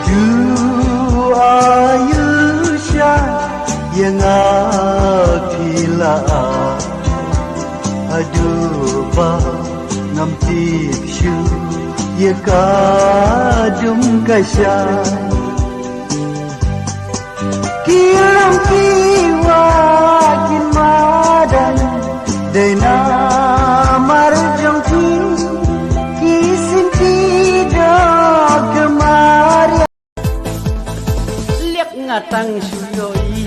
Du ayusha yang akila aduba ngamtik shu ye kadum kasha kilam kiwa kin madan dena marjong kisin tidak kemari liak ngatang suyoi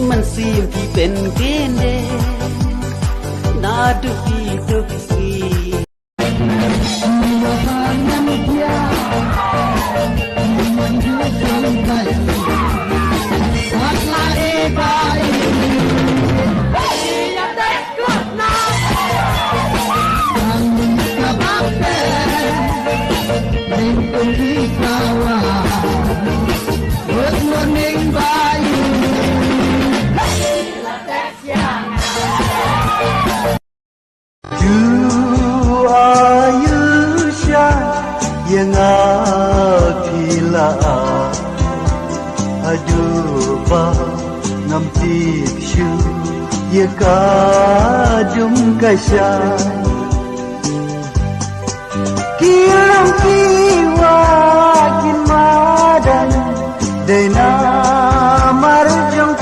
mensim ki pen kene nadu ki duksi yang akila aduba ngamtik shu ye kadum kasha kilam kiwa kin madan dena marjong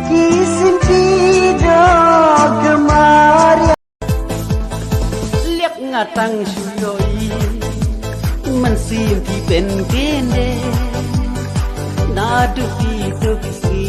kisin tidak kemari liak ngatang suyoi mensim ki pen kene nadu ki duksi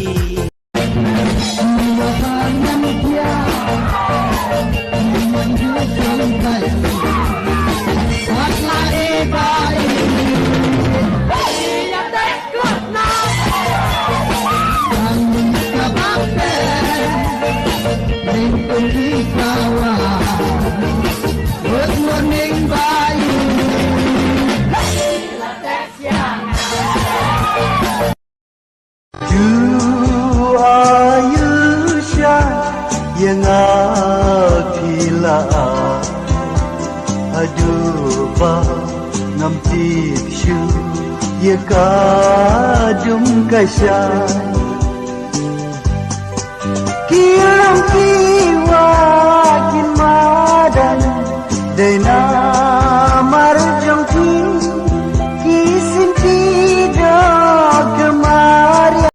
yang akila aduba ngamtik shu ye kadum kasha kilam kiwa kin madan dena marjong kisin tidak kemari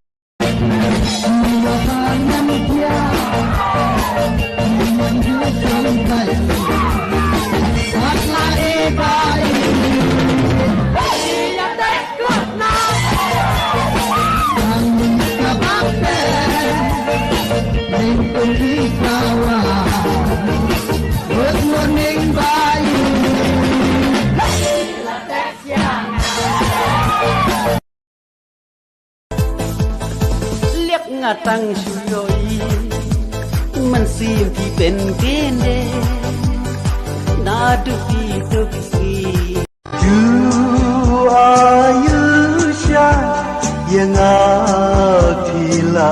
liak ngatang suyoi mensim ki pen kene nadu ki duksi du ayusha yang akila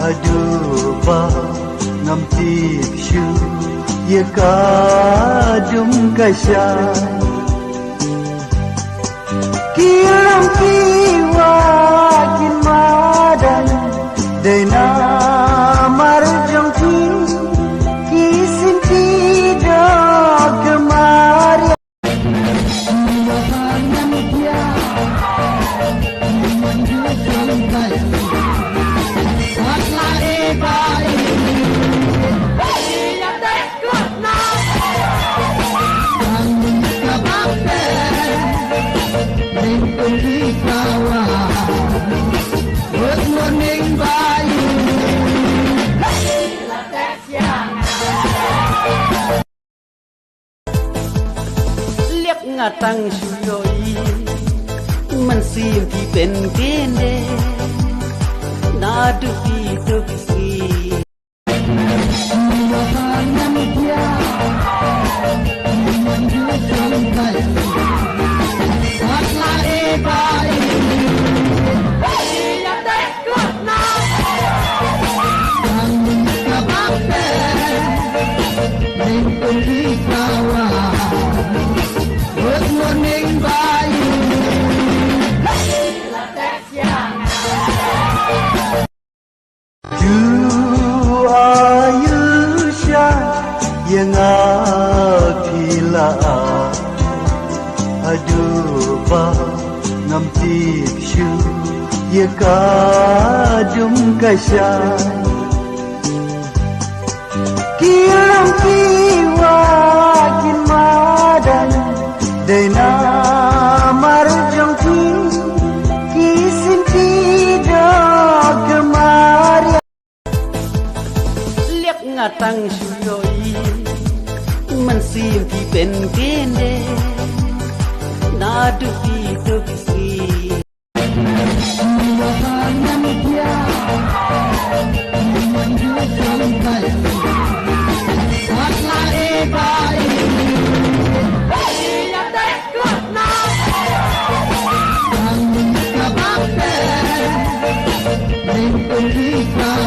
aduba ngamtik shu ye kadum kasha kilam kiwa kin madan dena marjong kisin tidak kemari liak ngatang suyoi mensim ki pen kene nadu ki duksi Good morning, bye. aduba ngam tik shu ye kadum kasai kilam kiwa kin madan dena marjong kisin tidak kemari liak ngatang shuyoiมันซีมที่เป็นเกณฑ์นาดุกีดุกซีTerima kasih.